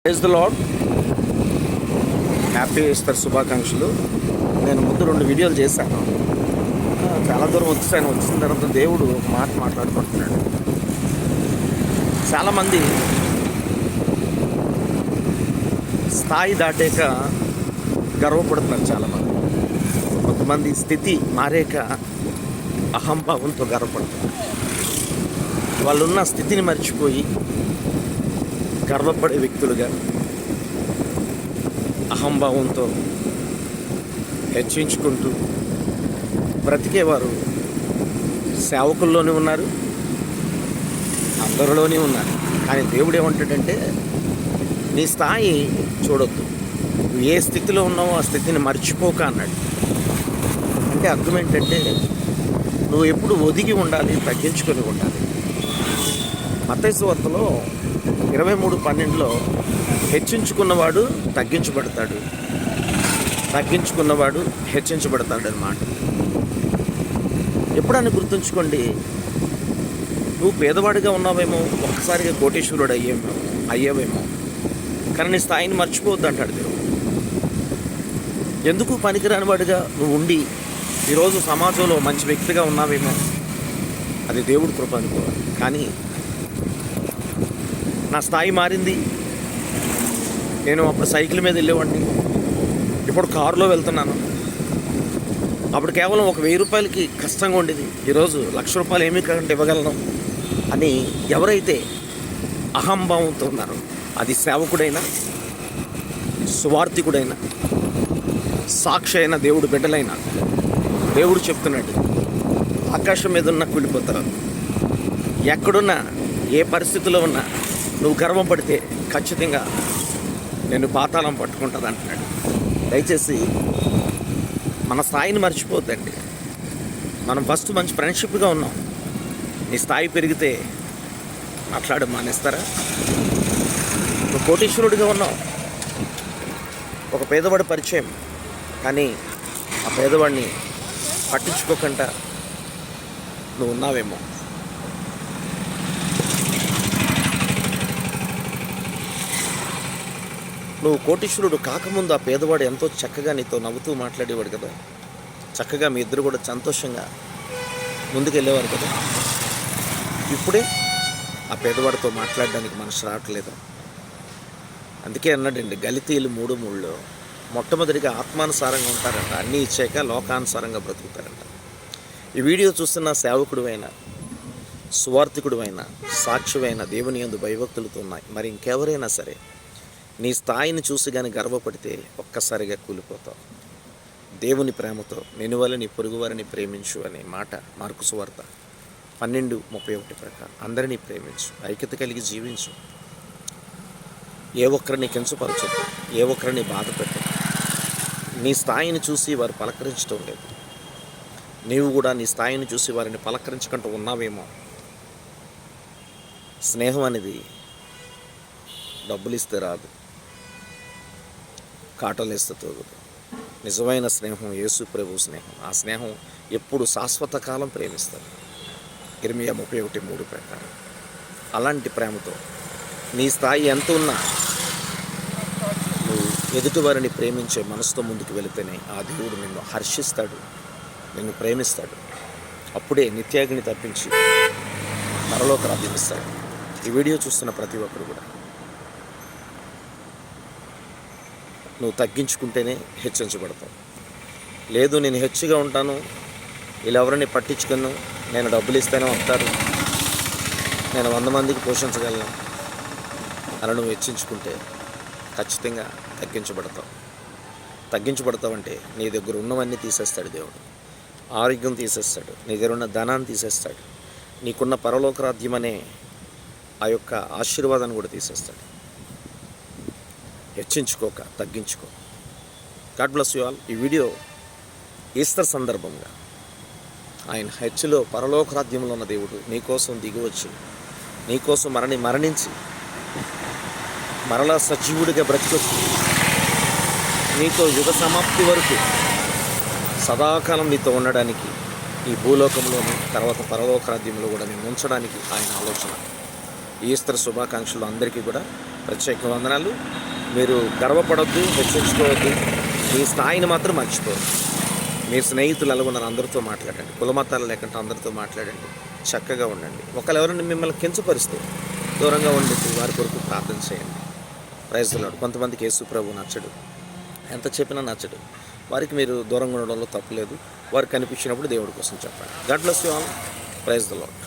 Praise the lord. Happy Easter శుభాకాంక్షలు. నేను ముందు 2 వీడియోలు చేశాను. చాలా దూరం వచ్చిన తర్వాత దేవుడు ఒక మాట మాట్లాడుకుంటున్నాడు. చాలామంది స్థాయి దాటాక గర్వపడుతున్నారు. చాలామంది కొంతమంది స్థితి మారాక అహంభావంతో గర్వపడుతున్నారు. వాళ్ళున్న స్థితిని మర్చిపోయి గర్వపడే వ్యక్తులుగా అహంభావంతో హెచ్చించుకుంటూ బ్రతికేవారు సేవకుల్లోనే ఉన్నారు, అందరిలోనే ఉన్నారు. కానీ దేవుడు ఏమంటాడంటే, నీ స్థాయి చూడొద్దు, నువ్వు ఏ స్థితిలో ఉన్నావో ఆ స్థితిని మర్చిపోక అన్నాడు. అంటే అర్థం ఏంటంటే, నువ్వు ఎప్పుడు ఒదిగి ఉండాలి, తగ్గించుకొని ఉండాలి. మత్తయి సువార్తలో 23:12 హెచ్చించుకున్నవాడు తగ్గించబడతాడు, తగ్గించుకున్నవాడు హెచ్చించబడతాడు అన్నమాట. ఎప్పుడైనా గుర్తుంచుకోండి, నువ్వు పేదవాడిగా ఉన్నావేమో, ఒక్కసారిగా కోటీశ్వరుడు అయ్యావేమో, కానీ నీ స్థాయిని మర్చిపోవద్దు అంటాడు దేవుడు. ఎందుకు పనికిరాని వాడిగా నువ్వు ఉండి ఈరోజు సమాజంలో మంచి వ్యక్తిగా ఉన్నావేమో, అది దేవుడి కృప అనుకోవాలి. కానీ నా స్థాయి మారింది. నేను అప్పుడు సైకిల్ మీద వెళ్ళేవాడిని, ఇప్పుడు కారులో వెళ్తున్నాను. అప్పుడు కేవలం ఒక 1000 రూపాయలకి కష్టంగా ఉండేది, ఈరోజు 1,00,000 రూపాయలు ఏమీ కంటే ఇవ్వగలను అని ఎవరైతే అహంభావంతో ఉన్నారో, అది సేవకుడైనా, సువార్థికుడైనా, సాక్షి అయిన దేవుడు బిడ్డలైనా, దేవుడు చెప్తున్నాడు, ఆకాశం మీద ఉన్న కూలిపోతారు. ఎక్కడున్నా, ఏ పరిస్థితిలో ఉన్నా నువ్వు గర్వం పడితే ఖచ్చితంగా నేను పాతాళం పట్టుకుంటుంది అంటున్నాడు. దయచేసి మన స్థాయిని మర్చిపోద్దండి. మనం ఫస్ట్ మంచి ఫ్రెండ్షిప్గా ఉన్నాం, నీ స్థాయి పెరిగితే మాట్లాడ మానేస్తారా? నువ్వు కోటీశ్వరుడిగా ఉన్నావు, ఒక పేదవాడి పరిచయం, కానీ ఆ పేదవాడిని పట్టించుకోకుండా నువ్వు ఉన్నావేమో. నువ్వు కోటీశ్వరుడు కాకముందు ఆ పేదవాడు ఎంతో చక్కగా నీతో నవ్వుతూ మాట్లాడేవాడు కదా, చక్కగా మీ ఇద్దరు కూడా సంతోషంగా ముందుకెళ్ళేవారు కదా. ఇప్పుడే ఆ పేదవాడితో మాట్లాడడానికి మనసు రావట్లేదు. అందుకే అన్నాడండి గలితీయులు 3:3 మొట్టమొదటిగా ఆత్మానుసారంగా ఉంటారంట, అన్నీ ఇచ్చాక లోకానుసారంగా బ్రతుకుతారంట. ఈ వీడియో చూస్తున్న సేవకుడువైనా, సువార్థికుడువైనా, సాక్షివైన, దేవుని యందు భయభక్తులతో ఉన్నాయి మరి ఇంకెవరైనా సరే, నీ స్థాయిని చూసి కానీ గర్వపడితే ఒక్కసారిగా కూలిపోతావు. దేవుని ప్రేమతో నేను వల్ల నీ పొరుగు వారిని ప్రేమించు అనే మాట మార్కు సువార్త 12:31 ప్రకారం అందరినీ ప్రేమించు, ఐక్యత కలిగి జీవించు, ఏ ఒక్కరిని కించపరచదు, ఏ ఒక్కరిని బాధ పెట్టదు. నీ స్థాయిని చూసి వారు పలకరించడం లేదు, నీవు కూడా నీ స్థాయిని చూసి వారిని పలకరించకుండా ఉన్నావేమో. స్నేహం అనేది డబ్బులు ఇస్తే రాదు, కాటలు ఇస్తే తోగదు. నిజమైన స్నేహం యేసు ప్రభు స్నేహం. ఆ స్నేహం ఎప్పుడు శాశ్వత కాలం ప్రేమిస్తారు. ఇర్మియా 31:3 ప్రకారం. అలాంటి ప్రేమతో నీ స్థాయి ఎంత ఉన్నా నువ్వు ఎదుటివారిని ప్రేమించే మనసుతో ముందుకు వెళితేనే ఆ దేవుడు నిన్ను హర్షిస్తాడు, నిన్ను ప్రేమిస్తాడు. అప్పుడే నిత్యాగ్ని తప్పించి పరలోక రాజ్యం ఇస్తాడు. ఈ వీడియో చూస్తున్న ప్రతి ఒక్కరు కూడా నువ్వు తగ్గించుకుంటేనే హెచ్చించబడతావు. లేదు నేను హెచ్చుగా ఉంటాను, వీళ్ళు ఎవరిని పట్టించుకును, నేను డబ్బులు ఇస్తేనే వస్తారు, నేను 100 మందికి పోషించగలను అలా నువ్వు హెచ్చించుకుంటే ఖచ్చితంగా తగ్గించబడతావు. తగ్గించబడతావంటే నీ దగ్గర ఉన్నవన్నీ తీసేస్తాడు దేవుడు. ఆరోగ్యం తీసేస్తాడు, నీ దగ్గర ఉన్న ధనాన్ని తీసేస్తాడు, నీకున్న పరలోకరాధ్యం అనే ఆ యొక్క ఆశీర్వాదాన్ని కూడా తీసేస్తాడు. హెచ్చించుకోక తగ్గించుకో. God bless you all. ఈ వీడియో ఈస్టర్ సందర్భంగా ఆయన హెచ్చులో పరలోకరాజ్యంలో ఉన్న దేవుడు నీకోసం దిగివచ్చి, నీకోసం మరణించి మరలా సజీవుడిగా బ్రతికొచ్చి నీతో యుగ సమాప్తి వరకు సదాకాలం నీతో ఉండడానికి, ఈ భూలోకంలోని తర్వాత పరలోకరాజ్యంలో కూడా నేను ఉంచడానికి ఆయన ఆలోచన. ఈస్టర్ శుభాకాంక్షలు అందరికీ కూడా. ప్రత్యేక వందనాలు. మీరు గర్వపడొద్దు, హెచ్చరించుకోవద్దు. మీ స్థాయిని మాత్రం మర్చిపోవద్దు. మీరు స్నేహితులు ఎలాగున్నారు అందరితో మాట్లాడండి, కులమతాలు లేకుండా అందరితో మాట్లాడండి, చక్కగా ఉండండి. ఒకళ్ళు ఎవరైనా మిమ్మల్ని కించపరిస్తే దూరంగా ఉండి వారి కొరకు ప్రార్థన చేయండి. Praise the lord. కొంతమందికి యేసు ప్రభు నచ్చడు, ఎంత చెప్పినా నచ్చడు. వారికి మీరు దూరంగా ఉండడంలో తప్పులేదు. వారికి కనిపించినప్పుడు దేవుడి కోసం చెప్పండి. God bless you all. Praise the lord.